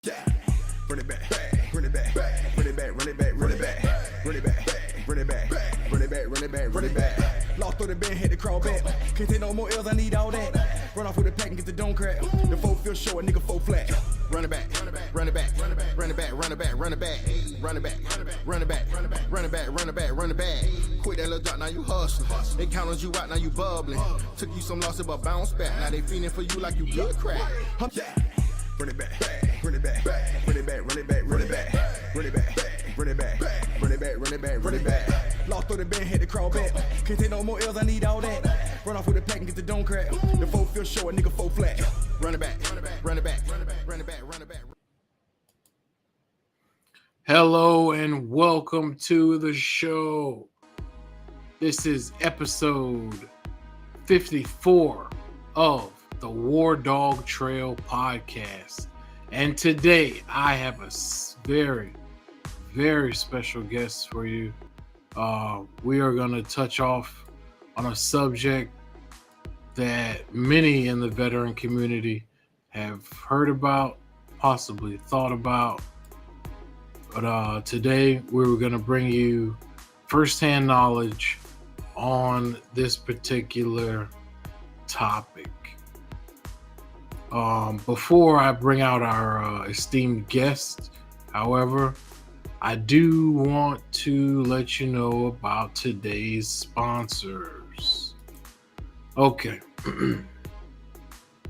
Yeah. Run it back, run it back, run it back, run it back, run it back, run it back, run it back, run it back, run it back, run it back. Lost through the band, had to crawl back. Can't take no more L's, I need all that. Run off with a pack and get the dome crack. The 4 feel short, nigga 4 flat. Run it back, run it back, run it back, run it back, run it back, run it back, run it back, run it back, run it back, run it back, run it back, run it back, run it back. Quit that little drop, now you hustling. They counted you out, now you bubbling. Took you some losses, but bounce back. Now they feeling for you like you good crack. Run it back, run it back, run it back, run it back, run it back, run it back, run it back, run it back, run it back, run it back. Lost through the band, had to crawl back. Can't take no more L's, I need all that. Run off with a pack and get the dome crack. The 4 feel short, nigga 4 flat. Run it back, run it back, run it back, run it back, run it back, run it back. Hello and welcome to the show. This is episode 54 of the WarDawg Trail podcast. And today I have a very, very special guest for you. We are going to touch off on a subject that many in the veteran community have heard about, possibly thought about. But today we're going to bring you firsthand knowledge on this particular topic. Before I bring out our esteemed guest, however, I do want to let you know about today's sponsors. Okay.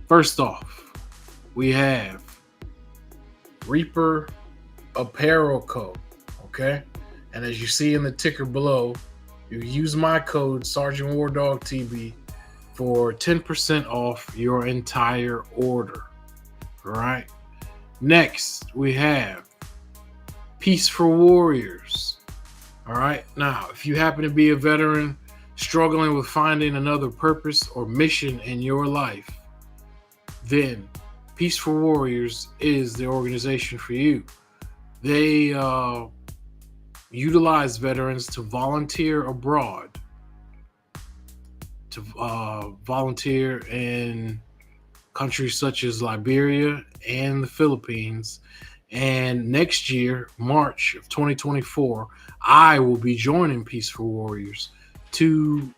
First off, we have Reaper Apparel Co. Okay, and as you see in the ticker below, you use my code Sergeant WarDawg TB for 10% off your entire order. All right. Next, we have Peace for Warriors. All right. Now, if you happen to be a veteran struggling with finding another purpose or mission in your life, then Peace for Warriors is the organization for you. They utilize veterans to volunteer abroad, to volunteer in countries such as Liberia and the Philippines. And next year, March of 2024, I will be joining Peace for Warriors to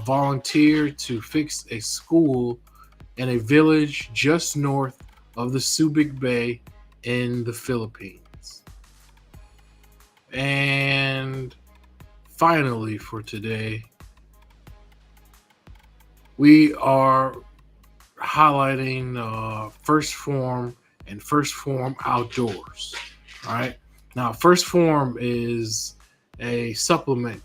volunteer to fix a school in a village just north of the Subic Bay in the Philippines. And finally for today, we are highlighting First Form and First Form Outdoors. All right. Now, First Form is a supplement,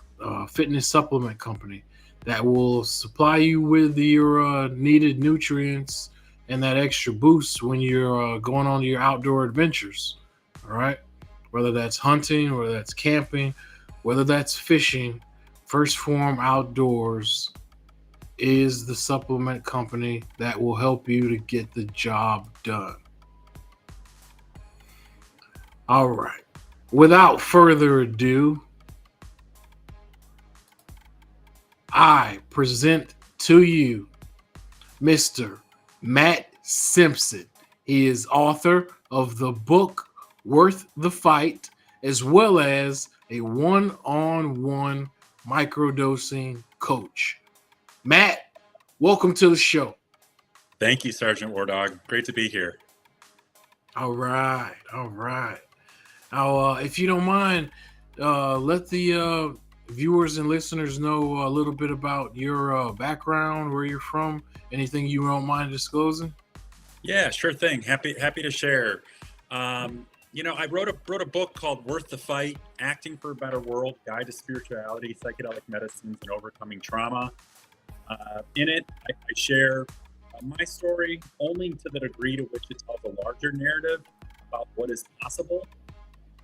fitness supplement company that will supply you with your needed nutrients and that extra boost when you're going on your outdoor adventures. All right. Whether that's hunting, whether that's camping, whether that's fishing, First Form Outdoors is the supplement company that will help you to get the job done. All right. Without further ado, I present to you Mr. Matt Simpson. He is author of the book Worth the Fight, as well as a one-on-one microdosing coach. Matt, welcome to the show. Thank you, Sergeant WarDawg. Great to be here. All right. Now, if you don't mind, let the viewers and listeners know a little bit about your background, where you're from, anything you don't mind disclosing. Yeah, sure thing. Happy to share. I wrote a book called Worth the Fight: Acting for a Better World: Guide to Spirituality, Psychedelic Medicines, and Overcoming Trauma. In it, I share my story only to the degree to which it tells a larger narrative about what is possible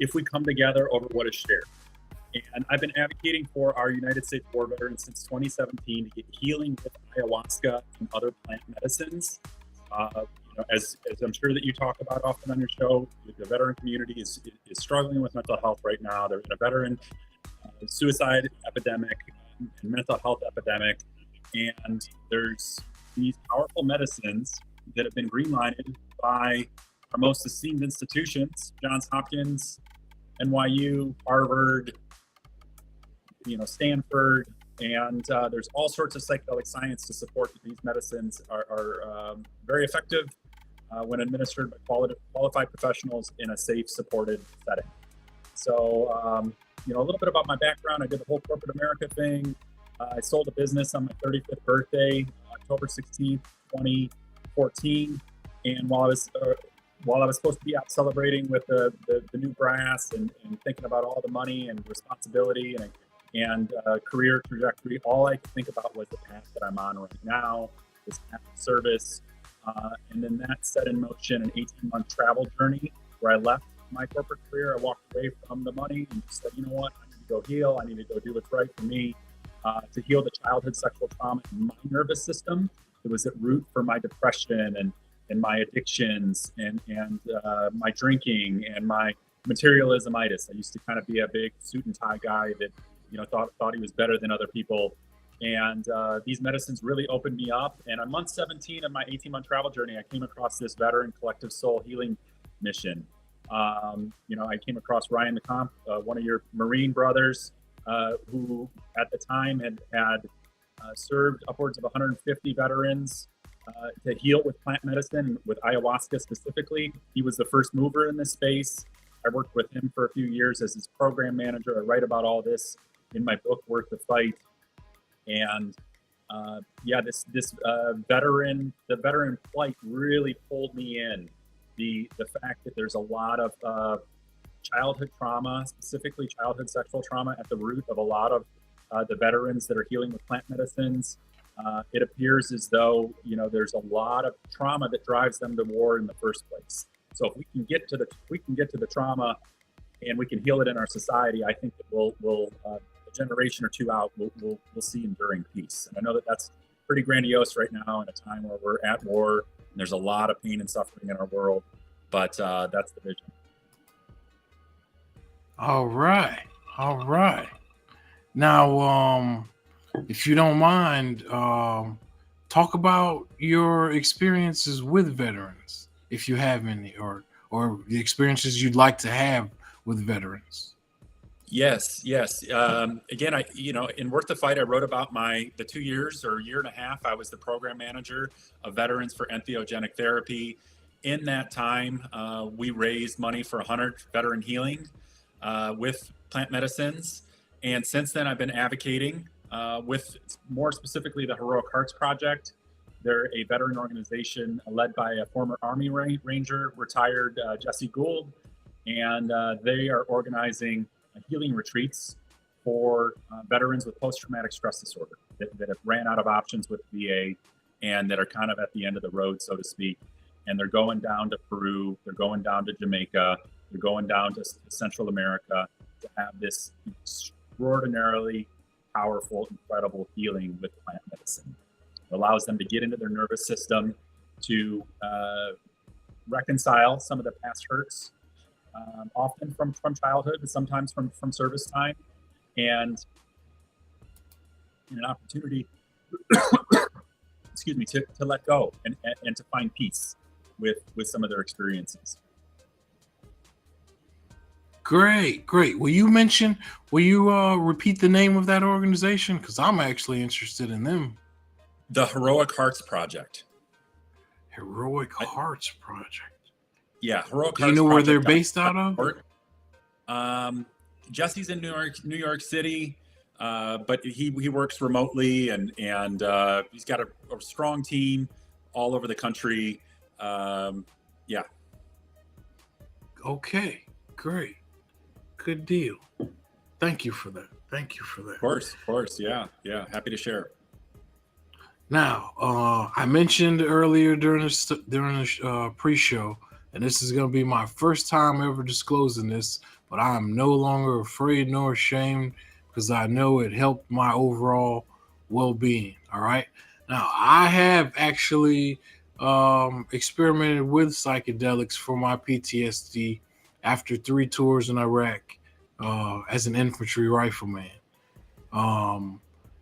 if we come together over what is shared. And I've been advocating for our United States war veterans since 2017 to get healing with ayahuasca and other plant medicines. As I'm sure that you talk about often on your show, the veteran community is struggling with mental health right now. They're in a veteran suicide epidemic and mental health epidemic. And there's these powerful medicines that have been green-lighted by our most esteemed institutions: Johns Hopkins, NYU, Harvard, Stanford, and there's all sorts of psychedelic science to support that these medicines are very effective when administered by qualified professionals in a safe, supported setting. So, a little bit about my background. I did the whole corporate America thing. I sold a business on my 35th birthday, October 16th, 2014. And while I was supposed to be out celebrating with the new brass and thinking about all the money and responsibility and career trajectory, all I could think about was the path that I'm on right now, this path of service. And then that set in motion an 18-month travel journey where I left my corporate career. I walked away from the money and said, you know what, I need to go heal. I need to go do what's right for me, to heal the childhood sexual trauma in my nervous system. It was at root for my depression and my addictions and my drinking and my materialismitis. I used to kind of be a big suit and tie guy that, thought he was better than other people. And these medicines really opened me up. And on month 17 of my 18-month travel journey, I came across this veteran collective soul healing mission. I came across Ryan DeComp, one of your Marine brothers, who at the time had served upwards of 150 veterans to heal with plant medicine, with ayahuasca specifically. He was the first mover in this space. I worked with him for a few years as his program manager. I write about all this in my book, Worth the Fight. And this veteran plight really pulled me in. The fact that there's a lot of childhood trauma, specifically childhood sexual trauma, at the root of a lot of the veterans that are healing with plant medicines. It appears as though there's a lot of trauma that drives them to war in the first place. So if we can get to the trauma and we can heal it in our society, I think that we'll a generation or two out, we'll see enduring peace. And I know that that's pretty grandiose right now in a time where we're at war and there's a lot of pain and suffering in our world, but that's the vision. All right. Now, if you don't mind, talk about your experiences with veterans, if you have any, or the experiences you'd like to have with veterans. Yes. Again, in Worth the Fight, I wrote about the 2 years or year and a half. I was the program manager of Veterans for Entheogenic Therapy. In that time, we raised money for 100 veteran healing with plant medicines. And since then, I've been advocating with more specifically the Heroic Hearts Project. They're a veteran organization led by a former Army Ranger, retired Jesse Gould. And they are organizing healing retreats for veterans with post-traumatic stress disorder that have ran out of options with VA and that are kind of at the end of the road, so to speak. And they're going down to Peru, they're going down to Jamaica, they're going down to Central America to have this extraordinarily powerful, incredible healing with plant medicine. It allows them to get into their nervous system, to reconcile some of the past hurts, often from childhood, but sometimes from service time, and an opportunity, excuse me, to let go and to find peace with some of their experiences. Great. Will you repeat the name of that organization? Because I'm actually interested in them. The Heroic Hearts Project. Heroic Hearts Project. Yeah, Heroic Hearts. Do you know where they're based out of? Jesse's in New York City, but he works remotely and he's got a strong team all over the country. Yeah. Okay, great. Good deal. Thank you for that. Of course. Yeah. Happy to share. Now, I mentioned earlier during the pre-show, and this is going to be my first time ever disclosing this, but I am no longer afraid nor ashamed because I know it helped my overall well-being. All right. Now, I have actually experimented with psychedelics for my PTSD after 3 tours in Iraq as an infantry rifleman. And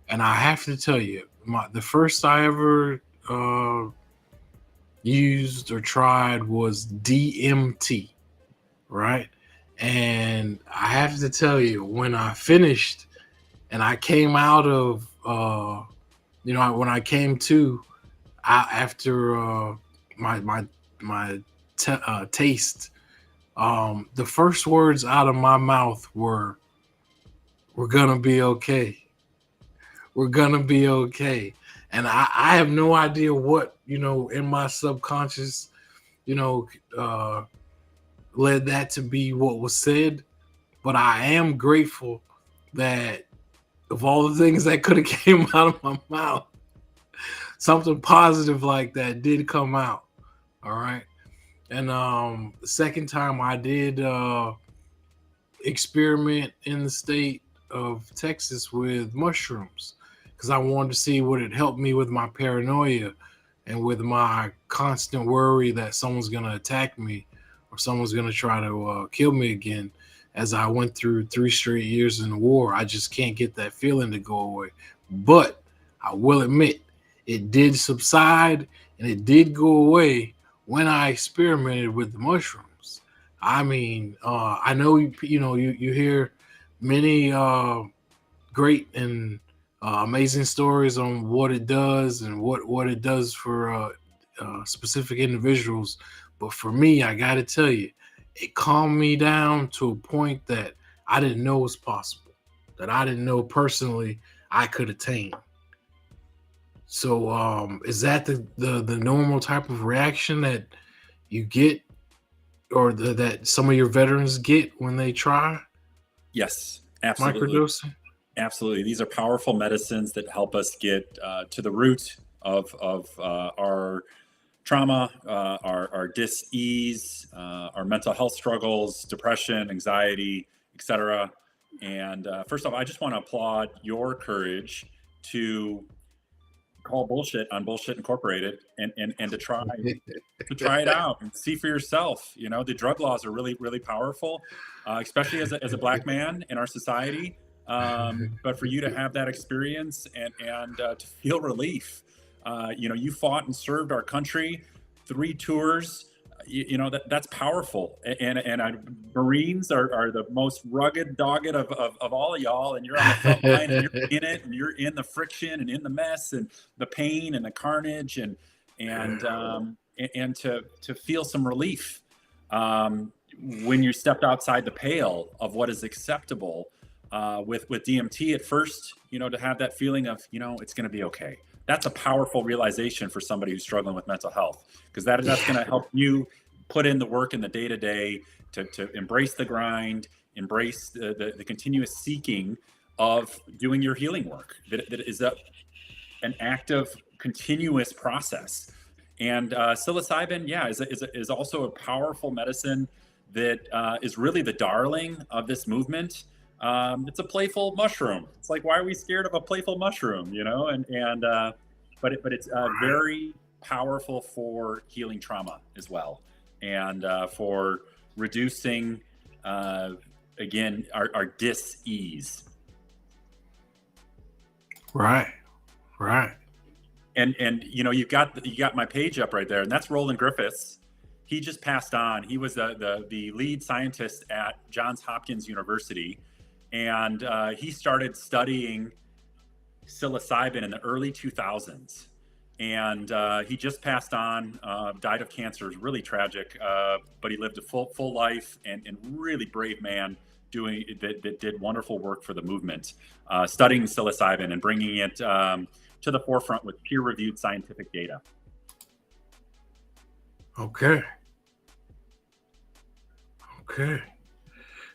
I have to tell you, the first I ever used or tried was DMT, right? And I have to tell you, when I finished and I came out of, when I came to after my taste, the first words out of my mouth were, "We're gonna be okay. We're gonna be okay." And I have no idea what, in my subconscious, you know, uh, led that to be what was said. But I am grateful that of all the things that could have came out of my mouth, something positive like that did come out. All right. And the second time I did experiment in the state of Texas with mushrooms because I wanted to see what it helped me with my paranoia and with my constant worry that someone's going to attack me or someone's going to try to kill me again. As I went through 3 straight years in the war, I just can't get that feeling to go away. But I will admit, it did subside and it did go away when I experimented with the mushrooms. I mean, I know you hear many great and amazing stories on what it does and what it does for specific individuals. But for me, I got to tell you, it calmed me down to a point that I didn't know was possible, that I didn't know personally I could attain. So, is that the normal type of reaction that you get, or that some of your veterans get when they try Yes, absolutely. microdosing? Absolutely. These are powerful medicines that help us get to the root of our trauma, our dis-ease, our mental health struggles, depression, anxiety, etc. And first off, I just want to applaud your courage to call bullshit on Bullshit Incorporated and to try it out and see for yourself. You know, the drug laws are really, really powerful, especially as a black man in our society. But for you to have that experience and to feel relief, you fought and served our country, 3 tours. That's powerful. And Marines are the most rugged, dogged of all of y'all. And you're on the front line, and you're in it, and you're in the friction and in the mess and the pain and the carnage and to feel some relief when you stepped outside the pale of what is acceptable. With DMT at first, to have that feeling of, it's going to be okay. That's a powerful realization for somebody who's struggling with mental health, because that's going to help you put in the work in the day-to-day to embrace the grind, embrace the continuous seeking of doing your healing work. That is an active, continuous process. And psilocybin, is also a powerful medicine that is really the darling of this movement. It's a playful mushroom. It's like, why are we scared of a playful mushroom? But it's very powerful for healing trauma as well, and for reducing again our dis-ease. Right. And you got my page up right there, and that's Roland Griffiths. He just passed on. He was the lead scientist at Johns Hopkins University. And he started studying psilocybin in the early 2000s. And he just passed on, died of cancer. It was really tragic, but he lived a full life and really brave man that did wonderful work for the movement, studying psilocybin and bringing it to the forefront with peer-reviewed scientific data. Okay.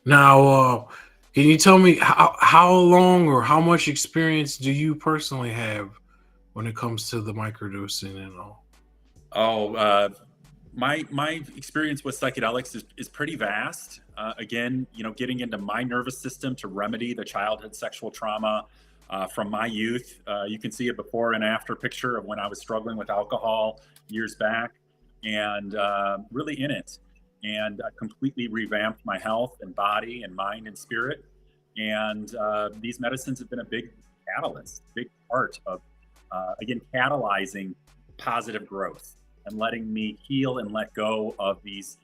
Now, can you tell me how long or how much experience do you personally have when it comes to the microdosing and all? My experience with psychedelics is pretty vast. Again, getting into my nervous system to remedy the childhood sexual trauma from my youth. You can see a before and after picture of when I was struggling with alcohol years back, and really in it. And completely revamped my health and body and mind and spirit. And these medicines have been a big catalyst, big part of, again, catalyzing positive growth. and letting me heal and let go of these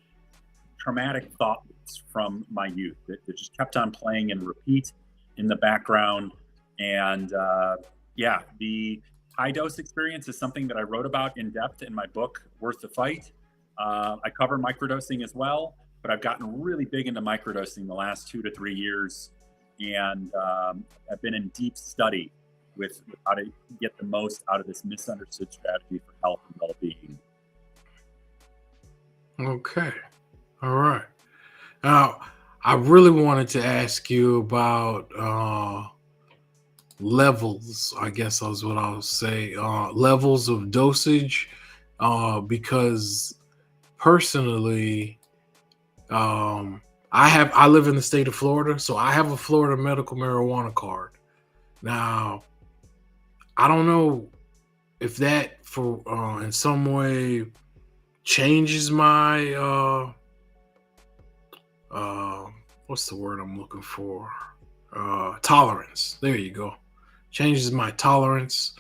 traumatic thoughts from my youth that just kept on playing and repeat in the background. And the high dose experience is something that I wrote about in depth in my book, Worth the Fight. I cover microdosing as well, but I've gotten really big into microdosing the last 2 to 3 years. And I've been in deep study with how to get the most out of this misunderstood strategy for health and well-being. Okay. All right. Now, I really wanted to ask you about levels, I guess is what I'll say, levels of dosage, because personally, I live in the state of Florida, so I have a Florida medical marijuana card. Now, I don't know if that in some way changes my what's the word I'm looking for? Tolerance. There you go. Changes my tolerance.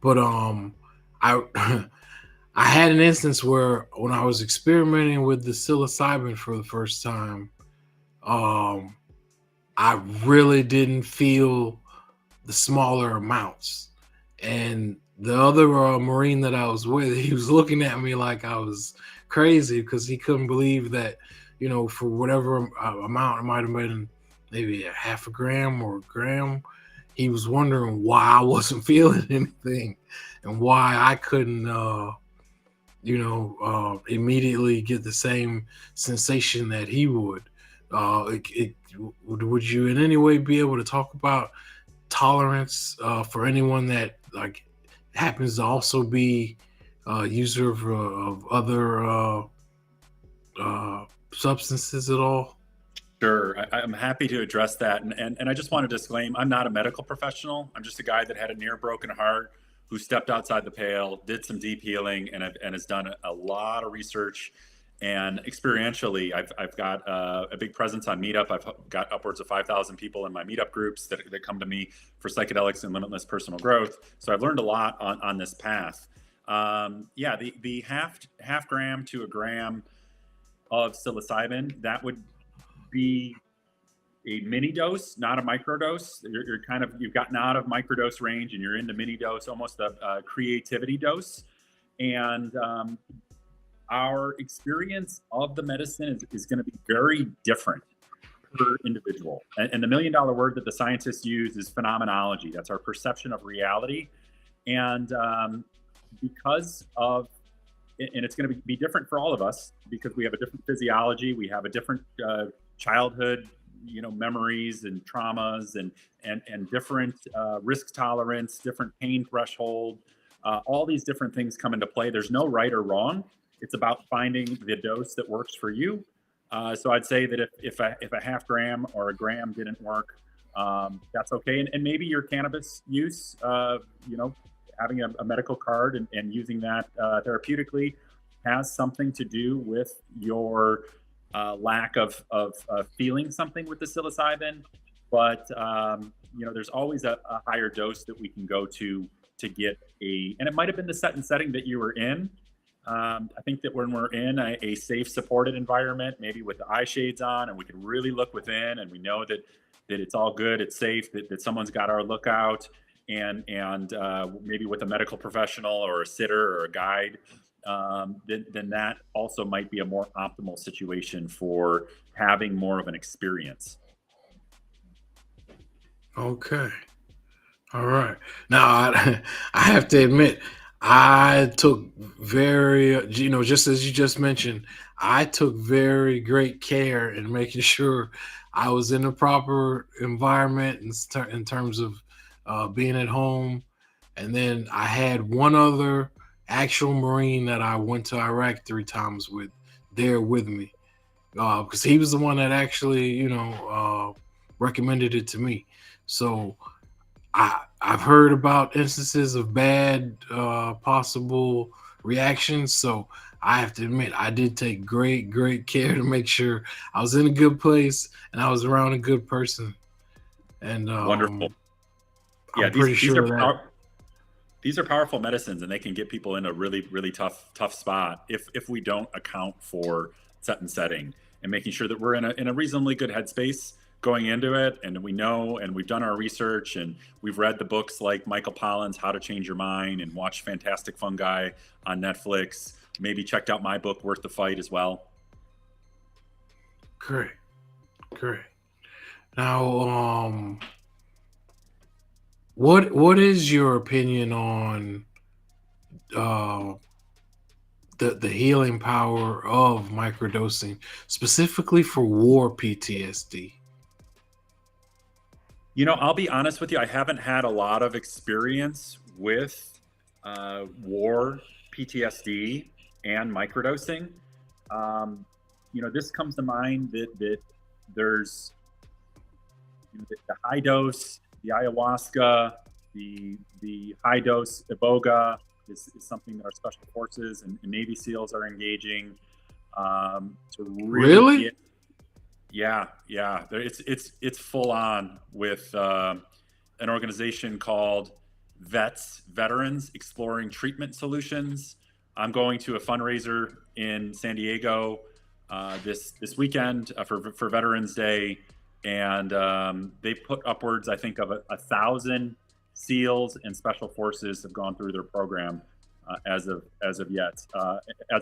But I I had an instance where when I was experimenting with the psilocybin for the first time, I really didn't feel the smaller amounts. And the other Marine that I was with, he was looking at me like I was crazy because he couldn't believe that, for whatever amount, it might have been maybe a half a gram or a gram. He was wondering why I wasn't feeling anything and why I couldn't, immediately get the same sensation that he would. Would you in any way be able to talk about tolerance for anyone that happens to also be a user of other substances at all? Sure, I'm happy to address that. And I just want to disclaim, I'm not a medical professional. I'm just a guy that had a near broken heart who stepped outside the pale, did some deep healing, and has done a lot of research. And experientially, I've got a big presence on Meetup. I've got upwards of 5,000 people in my Meetup groups that come to me for psychedelics and limitless personal growth. So I've learned a lot on this path. The half gram to a gram of psilocybin, that would be a mini dose, not a microdose. You've gotten out of microdose range and you're into mini dose, almost a creativity dose. And our experience of the medicine is going to be very different per individual. And the $1 million word that the scientists use is phenomenology. That's our perception of reality. And because of, and it's going to be different for all of us because we have a different physiology, we have a different childhood, memories and traumas and different risk tolerance, different pain threshold, all these different things come into play. There's no right or wrong. It's about finding the dose that works for you. So I'd say that if a half gram or a gram didn't work, that's okay. And maybe your cannabis use, having a medical card and using that therapeutically has something to do with your lack of feeling something with the psilocybin. But, there's always a higher dose that we can go to get and it might have been the setting that you were in. I think that when we're in a safe, supported environment, maybe with the eye shades on, and we can really look within, and we know that it's all good, it's safe, that someone's got our lookout, and maybe with a medical professional or a sitter or a guide, then that also might be a more optimal situation for having more of an experience. Okay. All right. Now, I have to admit, I took just as you just mentioned, I took very great care in making sure I was in the proper environment in terms of being at home. And then I had one other actual Marine that I went to Iraq 3 times with there with me because he was the one that actually, recommended it to me. So I've heard about instances of bad possible reactions. So I have to admit, I did take great care to make sure I was in a good place and I was around a good person. And wonderful. I'm pretty sure that. These are powerful medicines, and they can get people in a really, really tough spot if we don't account for set and setting and making sure that we're in a reasonably good headspace going into it. And we know, and we've done our research, and we've read the books like Michael Pollan's How to Change Your Mind, and watched Fantastic Fungi on Netflix. Maybe checked out my book, Worth the Fight, as well. Great. Now, what is your opinion on the healing power of microdosing, specifically for war PTSD? I'll be honest with you. I haven't had a lot of experience with war PTSD and microdosing. This comes to mind that there's the high dose, the ayahuasca, the high dose iboga is something that our special forces and Navy SEALs are engaging to Really? Yeah. It's full on with an organization called Veterans Exploring Treatment Solutions. I'm going to a fundraiser in San Diego this weekend for Veterans Day, and they put upwards, I think, of 1,000 SEALs and Special Forces have gone through their program as of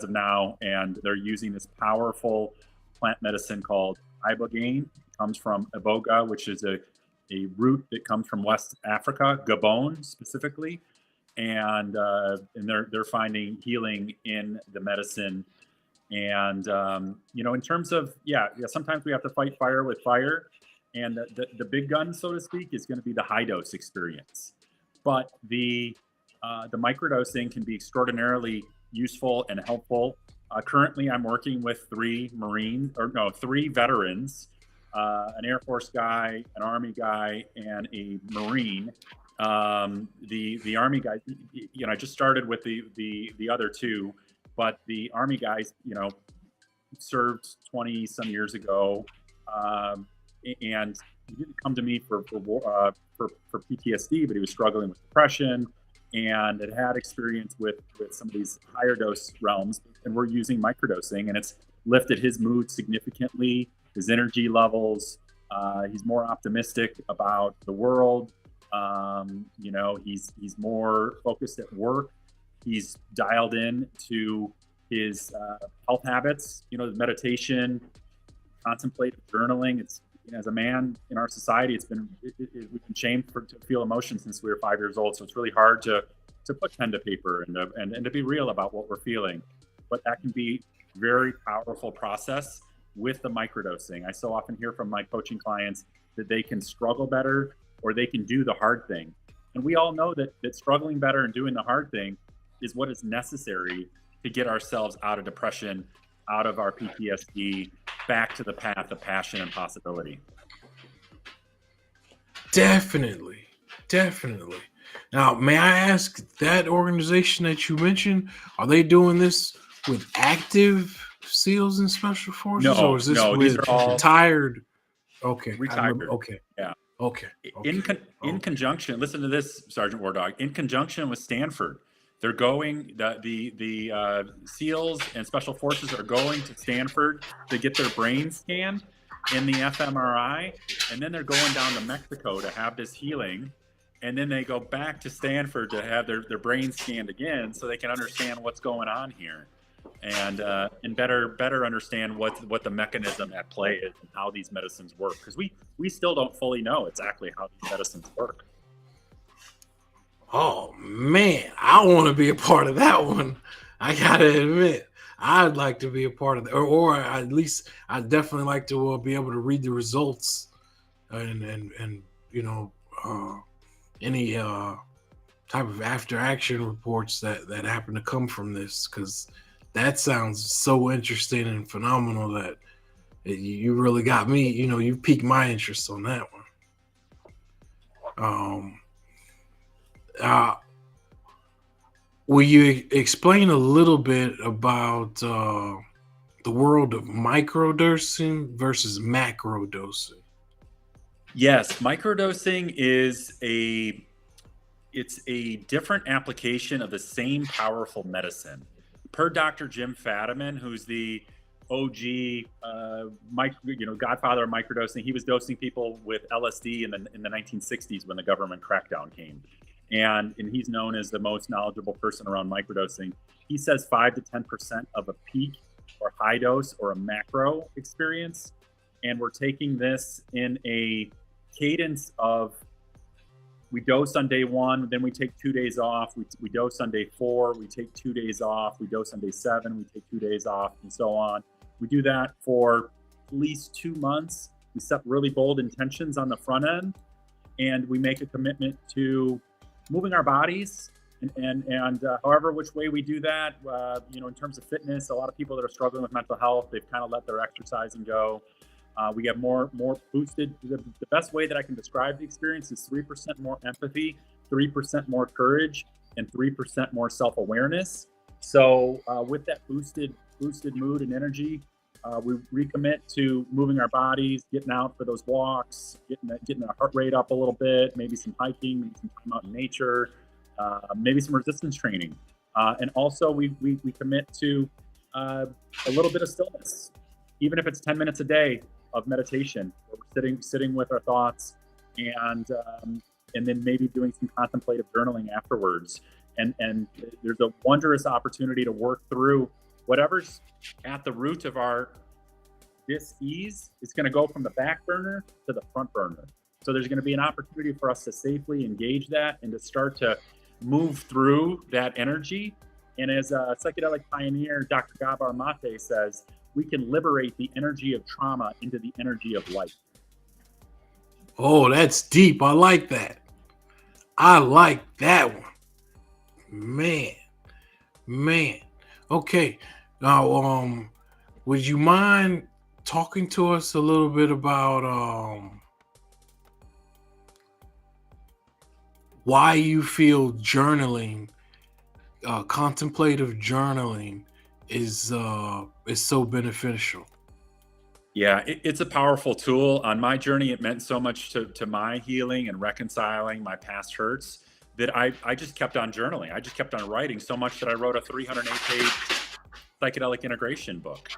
now, and they're using this powerful plant medicine called ibogaine. It comes from iboga, which is a root that comes from West Africa, Gabon specifically, and they're finding healing in the medicine. And in terms of sometimes we have to fight fire with fire, and the big gun, so to speak, is going to be the high dose experience. But the microdosing can be extraordinarily useful and helpful. Currently, I'm working with three veterans, an Air Force guy, an Army guy, and a Marine. The Army guy, I just started with the other two, but the Army guys, served 20 some years ago, and he didn't come to me for PTSD, but he was struggling with depression and had experience with some of these higher dose realms, and we're using microdosing, and it's lifted his mood significantly, his energy levels. He's more optimistic about the world. He's more focused at work. He's dialed in to his health habits, meditation, contemplative journaling. It's, as a man in our society, we've been shamed to feel emotion since we were 5 years old. So it's really hard to put pen to paper and to be real about what we're feeling. But that can be a very powerful process with the microdosing. I so often hear from my coaching clients that they can struggle better or they can do the hard thing. And we all know that struggling better and doing the hard thing is what is necessary to get ourselves out of depression, out of our PTSD, back to the path of passion and possibility. Definitely. Now, may I ask, that organization that you mentioned, are they doing this with active SEALs and Special Forces, or is this with these are all retired? Okay, retired. Okay, yeah. Okay. In conjunction, listen to this, Sergeant WarDawg. In conjunction with Stanford, they're going. The SEALs and Special Forces are going to Stanford to get their brains scanned in the fMRI, and then they're going down to Mexico to have this healing, and then they go back to Stanford to have their brains scanned again, so they can understand what's going on here, and better understand what the mechanism at play is and how these medicines work, because we still don't fully know exactly how these medicines work. Oh man, I want to be a part of that one. I gotta admit, I'd like to be a part of that, or at least I'd definitely like to be able to read the results and any type of after action reports that happen to come from this, because that sounds so interesting and phenomenal that you really got me. You piqued my interest on that one. Will you explain a little bit about the world of microdosing versus macrodosing? Yes, microdosing is it's a different application of the same powerful medicine. Per Dr. Jim Fadiman, who's the OG, godfather of microdosing. He was dosing people with LSD in the 1960s when the government crackdown came, and he's known as the most knowledgeable person around microdosing. He says 5 to 10% of a peak or high dose or a macro experience, and we're taking this in a cadence of, we dose on day 1, then we take 2 days off. We dose on day 4, we take 2 days off. We dose on day 7, we take 2 days off, and so on. We do that for at least 2 months. We set really bold intentions on the front end, and we make a commitment to moving our bodies. And however which way we do that, in terms of fitness, a lot of people that are struggling with mental health, they've kind of let their exercising go. We get more boosted. The best way that I can describe the experience is 3% more empathy, 3% more courage, and 3% more self-awareness. So with that boosted mood and energy, we recommit to moving our bodies, getting out for those walks, getting our heart rate up a little bit, maybe some hiking, maybe some time out in nature, maybe some resistance training. And also we commit to a little bit of stillness, even if it's 10 minutes a day of meditation, where we're sitting with our thoughts, and then maybe doing some contemplative journaling afterwards. And there's a wondrous opportunity to work through whatever's at the root of our dis-ease. It's going to go from the back burner to the front burner. So there's going to be an opportunity for us to safely engage that and to start to move through that energy. And as a psychedelic pioneer, Dr. Gabor Mate says, we can liberate the energy of trauma into the energy of life. Oh, that's deep. I like that. I like that one. Man. Okay. Now, would you mind talking to us a little bit about why you feel journaling, contemplative journaling, is so beneficial? Yeah, it's a powerful tool. On my journey, it meant so much to my healing and reconciling my past hurts that I just kept on journaling. I just kept on writing so much that I wrote a 308-page psychedelic integration book.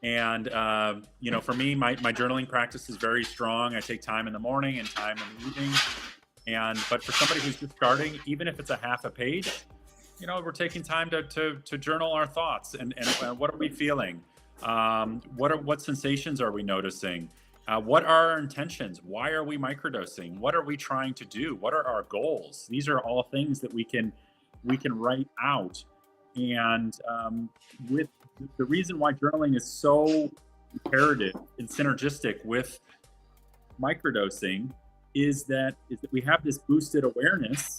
And, for me, my journaling practice is very strong. I take time in the morning and time in the evening. But for somebody who's just starting, even if it's a half a page, we're taking time to journal our thoughts and what are we feeling? What sensations are we noticing? What are our intentions? Why are we microdosing? What are we trying to do? What are our goals? These are all things that we can write out. And with the reason why journaling is so imperative and synergistic with microdosing is that we have this boosted awareness,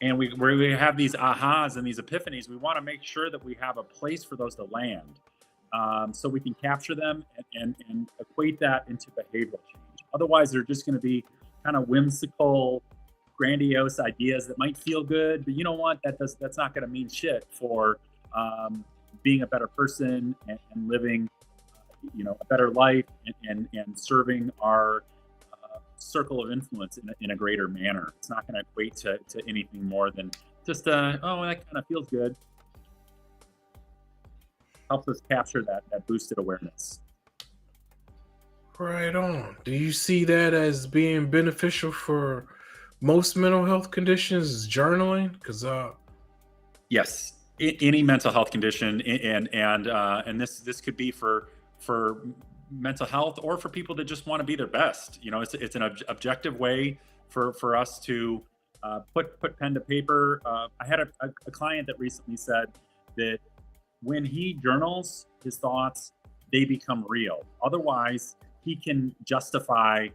and where we have these ahas and these epiphanies. We want to make sure that we have a place for those to land, so we can capture them and equate that into behavioral change. Otherwise, they're just going to be kind of whimsical, grandiose ideas that might feel good, but you know what? That's not going to mean shit for being a better person and living, a better life and serving our circle of influence in a greater manner. It's not going to equate to anything more than just that kind of feels good. Helps us capture that boosted awareness. Right on. Do you see that as being beneficial for most mental health conditions, journaling? Because yes, any mental health condition, and this could be for mental health or for people that just want to be their best. It's an objective way for us to put pen to paper. I had a client that recently said that when he journals his thoughts, they become real. Otherwise, he can justify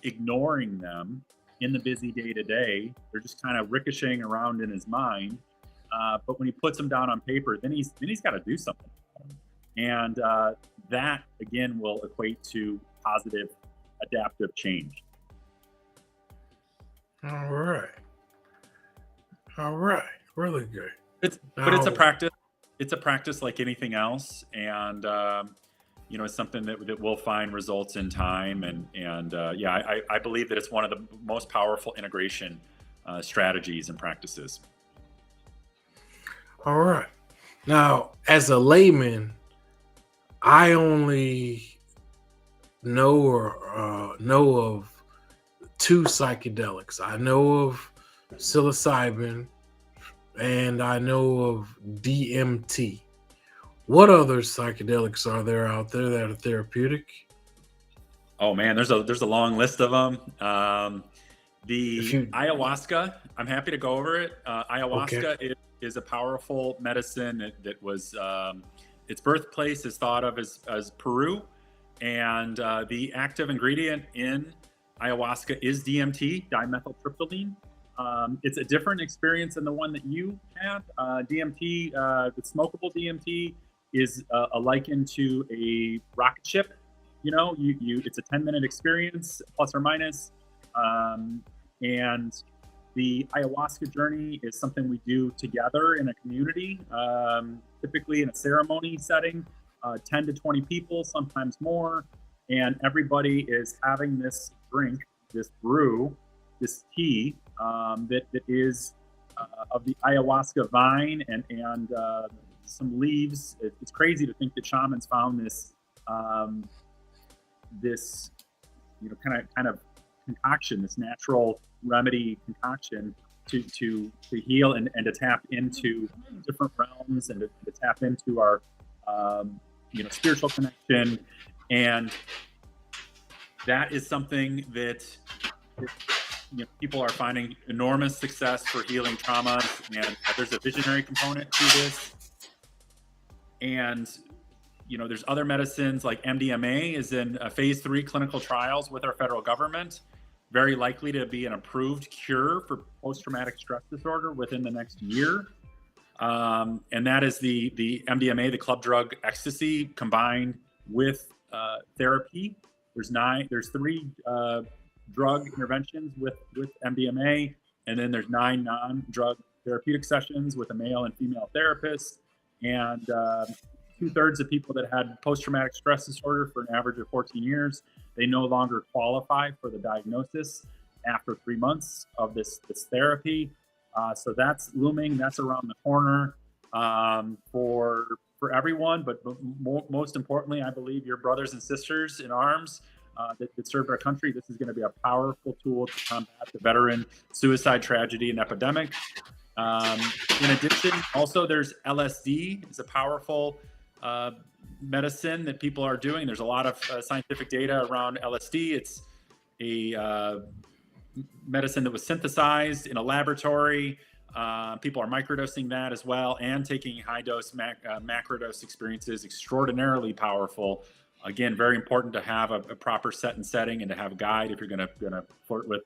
ignoring them in the busy day to day. They're just kind of ricocheting around in his mind. But when he puts them down on paper, then he's got to do something. And that, again, will equate to positive adaptive change. All right. Really good. But it's a practice. It's a practice like anything else. And, it's something that will find results in time. I believe that it's one of the most powerful integration strategies and practices. All right. Now, as a layman, I only know of two psychedelics. I know of psilocybin and I know of DMT. What other psychedelics are there out there that are therapeutic? Oh man, there's a long list of them. The ayahuasca, I'm happy to go over it. Ayahuasca is a powerful medicine that was its birthplace is thought of as Peru, and the active ingredient in ayahuasca is DMT, dimethyltryptamine. It's a different experience than the one that you had. DMT, the smokable DMT, is a liken to a rocket ship. You know, it's a 10-minute experience, plus or minus. And the ayahuasca journey is something we do together in a community, typically in a ceremony setting, 10 to 20 people, sometimes more. And everybody is having this drink, this brew, this tea that is of the ayahuasca vine and some leaves. It's crazy to think that shamans found this kind of concoction, this natural remedy concoction to heal and to tap into different realms and to tap into our spiritual connection. And that is something that people are finding enormous success for healing traumas, and there's a visionary component to this. And there's other medicines like MDMA is in phase 3 clinical trials with our federal government, very likely to be an approved cure for post-traumatic stress disorder within the next year. And that is the MDMA, the club drug ecstasy, combined with therapy. There's 3 drug interventions with MDMA, and then there's 9 non-drug therapeutic sessions with a male and female therapist. And 2/3 of people that had post-traumatic stress disorder for an average of 14 years, they no longer qualify for the diagnosis after 3 months of this therapy. So that's looming. That's around the corner for everyone. But most importantly, I believe your brothers and sisters in arms that served our country. This is going to be a powerful tool to combat the veteran suicide tragedy and epidemic. In addition, also there's LSD. It's a powerful medicine that people are doing. There's a lot of scientific data around LSD. It's a medicine that was synthesized in a laboratory. People are microdosing that as well, and taking high-dose macrodose experiences, extraordinarily powerful. Again, very important to have a proper set and setting and to have a guide if you're going to flirt with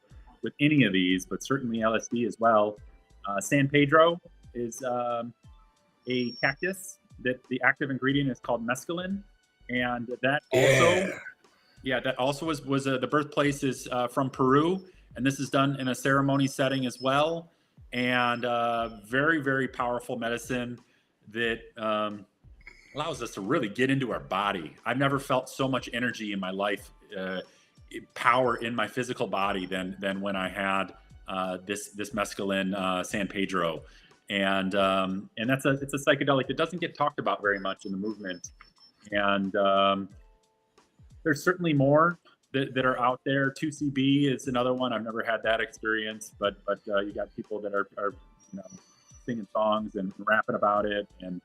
any of these, but certainly LSD as well. San Pedro is a cactus that the active ingredient is called mescaline, and that also was the birthplace is from Peru, and this is done in a ceremony setting as well, and very, very powerful medicine that allows us to really get into our body. I've never felt so much energy in my life, power in my physical body than when I had this mescaline San Pedro. And it's a psychedelic that doesn't get talked about very much in the movement. And there's certainly more that are out there. 2CB is another one. I've never had that experience, but you got people that are singing songs and rapping about it, and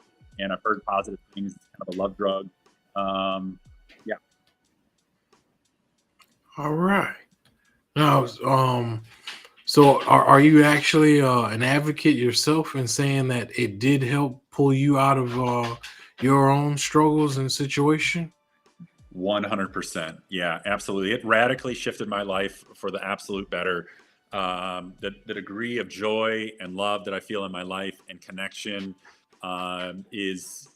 I've heard positive things. It's kind of a love drug. Yeah. All right. Now, so are you actually an advocate yourself in saying that it did help pull you out of your own struggles and situation? 100%. Yeah, absolutely. It radically shifted my life for the absolute better. The degree of joy and love that I feel in my life and connection is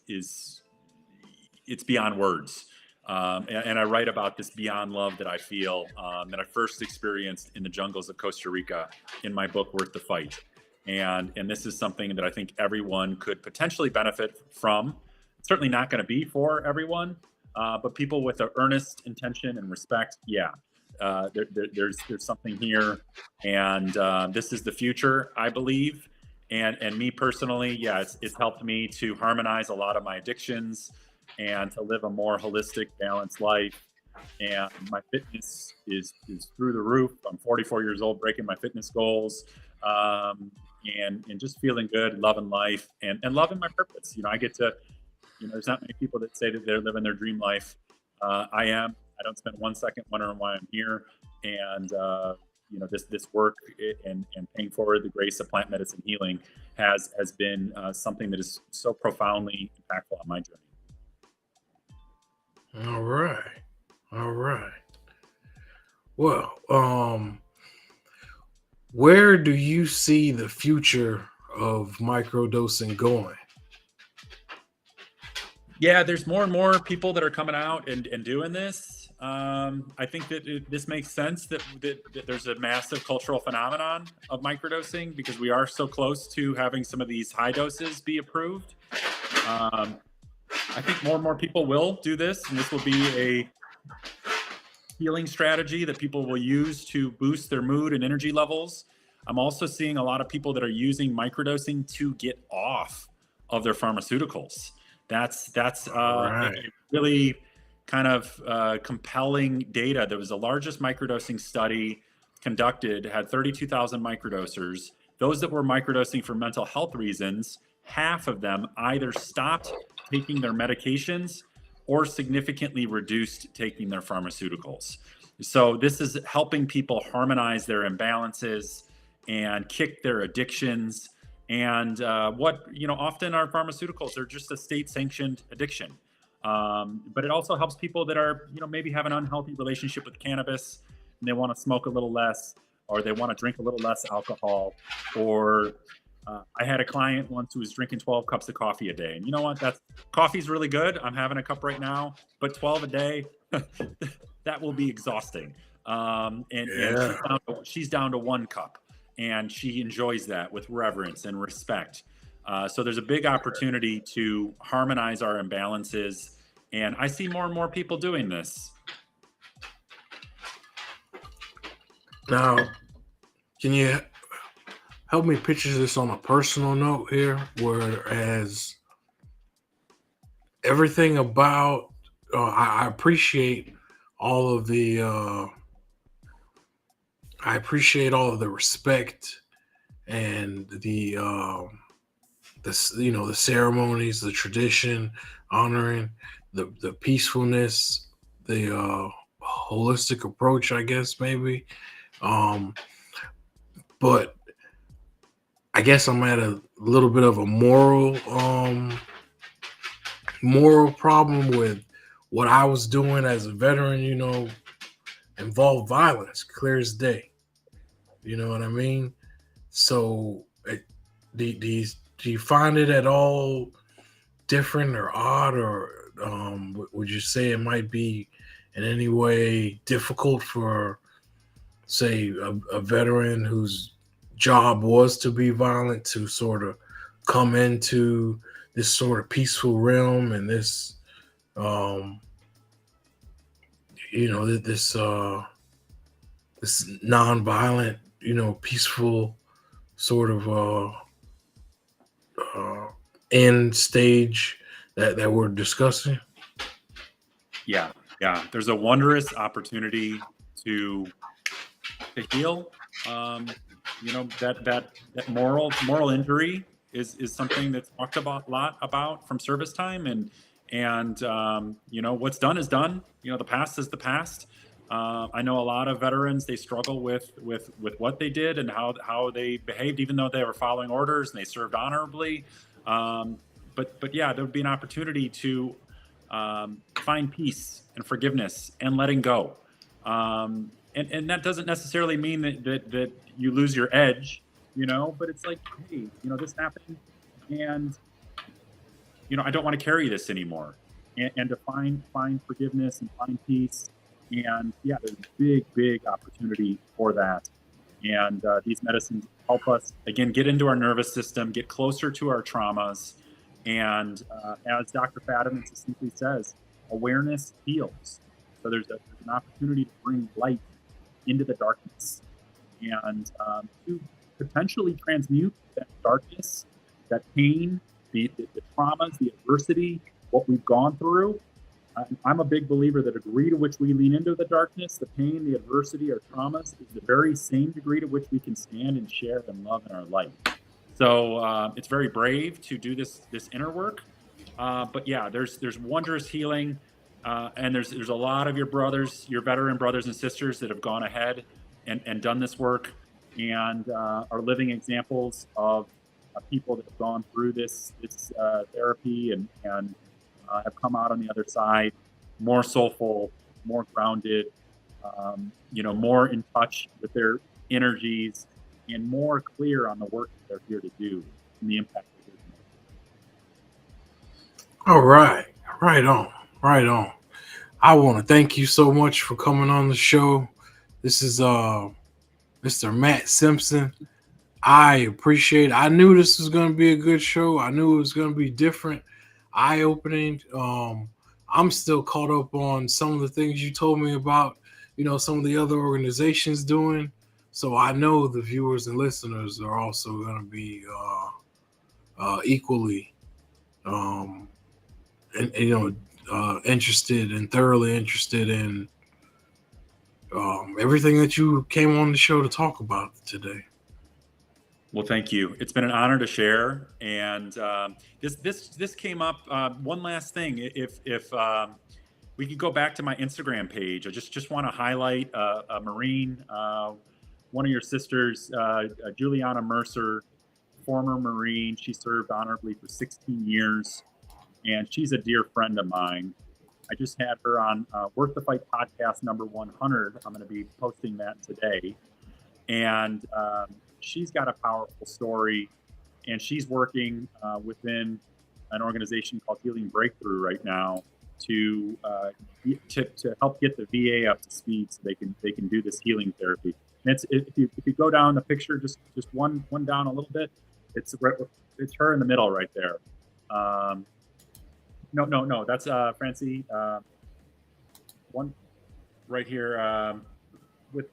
it's beyond words. And I write about this beyond love that I feel that I first experienced in the jungles of Costa Rica in my book, Worth the Fight. And this is something that I think everyone could potentially benefit from. It's certainly not going to be for everyone, but people with an earnest intention and respect, yeah. there's something here, and this is the future, I believe. And me personally, yeah, it's helped me to harmonize a lot of my addictions and to live a more holistic, balanced life. And my fitness is through the roof. I'm 44 years old, breaking my fitness goals, and just feeling good, loving life, and loving my purpose. I get to, there's not many people that say that they're living their dream life. I am. I don't spend 1 second wondering why I'm here. And this work and paying forward the grace of plant medicine healing has been something that is so profoundly impactful on my journey. All right. Well, where do you see the future of microdosing going? Yeah, there's more and more people that are coming out and doing this. I think that this makes sense that there's a massive cultural phenomenon of microdosing because we are so close to having some of these high doses be approved. I think more and more people will do this, and this will be a healing strategy that people will use to boost their mood and energy levels. I'm also seeing a lot of people that are using microdosing to get off of their pharmaceuticals. That's really kind of compelling data. There was the largest microdosing study conducted, had 32,000 microdosers. Those that were microdosing for mental health reasons, half of them either stopped taking their medications or significantly reduced taking their pharmaceuticals. So this is helping people harmonize their imbalances and kick their addictions. And often our pharmaceuticals are just a state-sanctioned addiction. But it also helps people that are, maybe have an unhealthy relationship with cannabis and they want to smoke a little less, or they want to drink a little less alcohol. Or I had a client once who was drinking 12 cups of coffee a day. And you know what? Coffee's really good. I'm having a cup right now, but 12 a day, that will be exhausting. And she's down to 1 cup. And she enjoys that with reverence and respect. So there's a big opportunity to harmonize our imbalances. And I see more and more people doing this. Now, can you help me picture this on a personal note here? Whereas everything about, I appreciate all of the, respect and the ceremonies, the tradition, honoring the peacefulness, the holistic approach, I guess maybe. But I guess I'm at a little bit of a moral problem with what I was doing as a veteran. Involved violence, clear as day. You know what I mean? So, do you find it at all different or odd, or would you say it might be in any way difficult for, say, a veteran whose job was to be violent to sort of come into this sort of peaceful realm and this, this non-violent, peaceful sort of end stage that we're discussing? Yeah. There's a wondrous opportunity to heal. That moral injury is something that's talked about a lot about from service time, and what's done is done. The past is the past. I know a lot of veterans, they struggle with what they did and how they behaved, even though they were following orders and they served honorably. But yeah, there would be an opportunity to find peace and forgiveness and letting go. And that doesn't necessarily mean that you lose your edge, but it's like, hey, this happened, and I don't want to carry this anymore, and to find forgiveness and find peace. And yeah, there's a big opportunity for that. And these medicines help us, again, get into our nervous system, get closer to our traumas. And as Dr. Fadiman succinctly says, awareness heals. So there's an opportunity to bring light into the darkness, and to potentially transmute that darkness, that pain, the traumas, the adversity, what we've gone through. I'm a big believer that a degree to which we lean into the darkness, the pain, the adversity, our traumas, is the very same degree to which we can stand and share and love in our life. So it's very brave to do this inner work. But yeah, there's wondrous healing, and there's a lot of your brothers, your veteran brothers and sisters that have gone ahead and done this work, and are living examples of people that have gone through this therapy and have come out on the other side more soulful, more grounded, more in touch with their energies, and more clear on the work that they're here to do and the impact that they're making. All right. Right on. Right on. I want to thank you so much for coming on the show. This is Mr. Matt Simpson. I appreciate it. I knew this was going to be a good show. I knew it was going to be different, eye-opening. I'm still caught up on some of the things you told me about, some of the other organizations doing. So I know the viewers and listeners are also going to be equally interested and thoroughly interested in everything that you came on the show to talk about today. Well, thank you. It's been an honor to share. And this came up. One last thing, if we could go back to my Instagram page, I just want to highlight a Marine, one of your sisters, Juliana Mercer, former Marine. She served honorably for 16 years, and she's a dear friend of mine. I just had her on Worth the Fight podcast number 100. I'm going to be posting that today. And she's got a powerful story, and she's working within an organization called Healing Breakthrough right now to help get the VA up to speed so they can do this healing therapy. And if you go down the picture, just one down a little bit, it's her in the middle right there. No, that's Francie. One right here with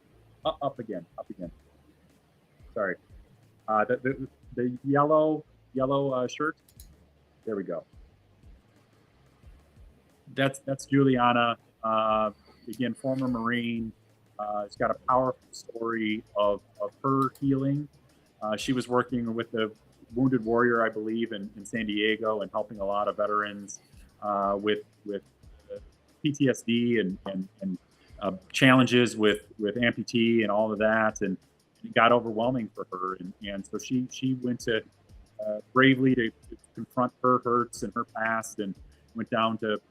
up again. Sorry, the yellow shirt. There we go. That's Juliana. Again, former Marine. She's got a powerful story of her healing. She was working with the Wounded Warrior, I believe, in San Diego, and helping a lot of veterans with PTSD and challenges with amputee and all of that, and it got overwhelming for her, and so she went to bravely to confront her hurts and her past, and went down to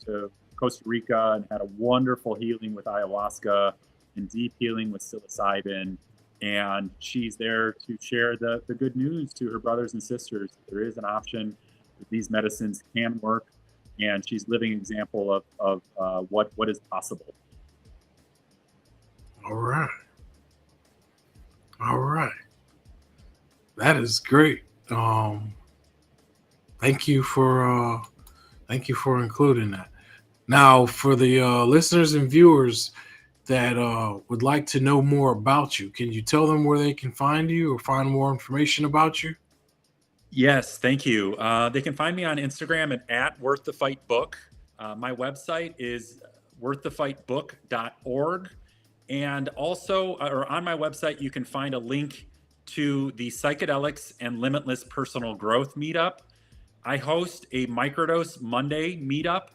Costa Rica and had a wonderful healing with ayahuasca and deep healing with psilocybin. And she's there to share the good news to her brothers and sisters. There is an option that these medicines can work, and she's living example of what is possible. All right. That is great. Thank you for including that. Now, for the listeners and viewers that would like to know more about you, can you tell them where they can find you or find more information about you? Yes, thank you. They can find me on Instagram at Worth the Fight Book. My website is worththefightbook.org. And also, or on my website, you can find a link to the Psychedelics and Limitless Personal Growth Meetup. I host a Microdose Monday meetup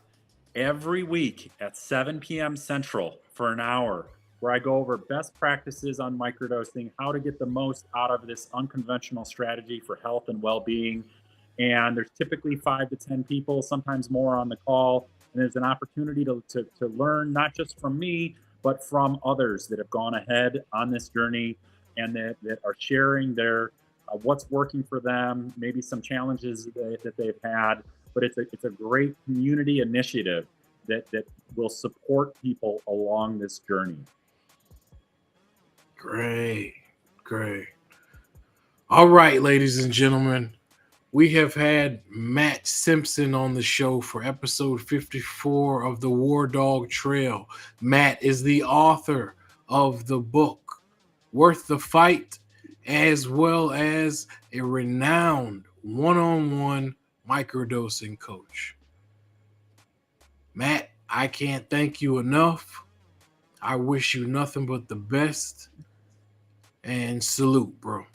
every week at 7 p.m. Central for an hour, where I go over best practices on microdosing, how to get the most out of this unconventional strategy for health and well-being. And there's typically 5 to 10 people, sometimes more, on the call. And there's an opportunity to learn not just from me, but from others that have gone ahead on this journey and that are sharing their what's working for them, maybe some challenges that they've had. But it's a great community initiative that will support people along this journey. Great. All right, ladies and gentlemen, we have had Matt Simpson on the show for episode 54 of the WarDawg Trail. Matt is the author of the book, Worth the Fight, as well as a renowned one-on-one microdosing coach. Matt, I can't thank you enough. I wish you nothing but the best. And salute, bro.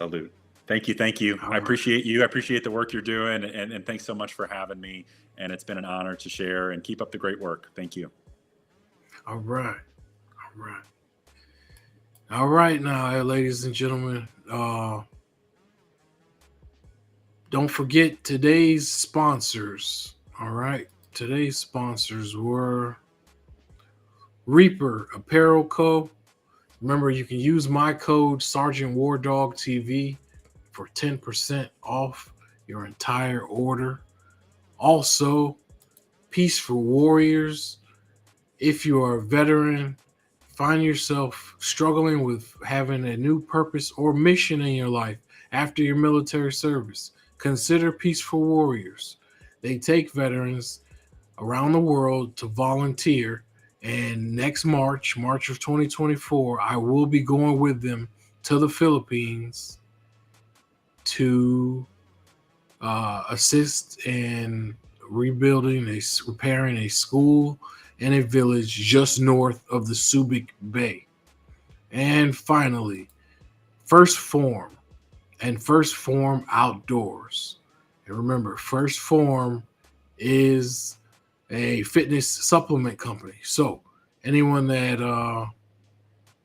Salute. Thank you. Thank you. I appreciate you. I appreciate the work you're doing. And thanks so much for having me. And it's been an honor to share, and keep up the great work. Thank you. All right. All right now, ladies and gentlemen. Don't forget today's sponsors. All right. Today's sponsors were Reaper Apparel Co. Remember, you can use my code Sergeant WarDawg TV for 10% off your entire order. Also, Peaceful Warriors. If you are a veteran, find yourself struggling with having a new purpose or mission in your life after your military service, consider Peaceful Warriors. They take veterans around the world to volunteer. And next March of 2024, I will be going with them to the Philippines to assist in repairing a school and a village just north of the Subic Bay. And finally, First Form and First Form Outdoors. And remember, First Form is a fitness supplement company. So anyone that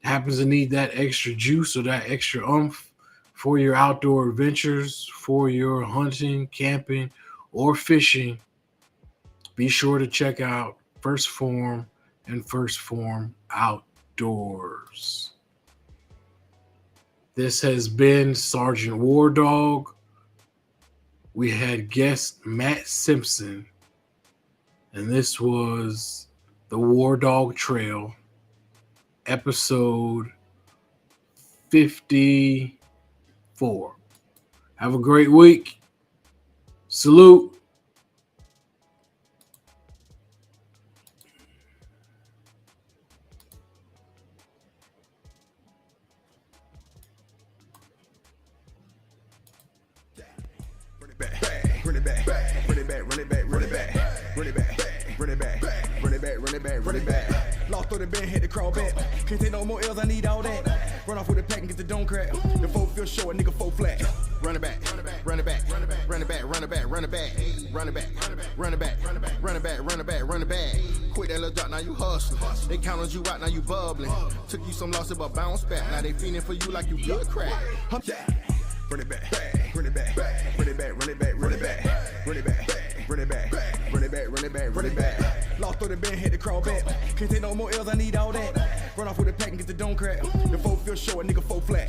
happens to need that extra juice or that extra oomph for your outdoor adventures, for your hunting, camping, or fishing, be sure to check out First Form and First Form Outdoors. This has been Sergeant WarDawg. We had guest Matt Simpson. And this was the WarDawg Trail, episode 54. Have a great week. Salute. Run it back. Lost through the bend, had to crawl back. Can't take no more L's, I need all that. Run off with a pack and get the dome crack. The four feel short, nigga four flat. Run it back. Quit that little drop, now you hustling. They counted you out, now you bubbling. Took you some losses, but bounce back. Now they feeling for you like you good crack. Run it back. Lost through the bend, had to crawl back. Can't take no more L's, I need all that. Run off with a pack and get the dome crack. The four feel short, nigga four flat.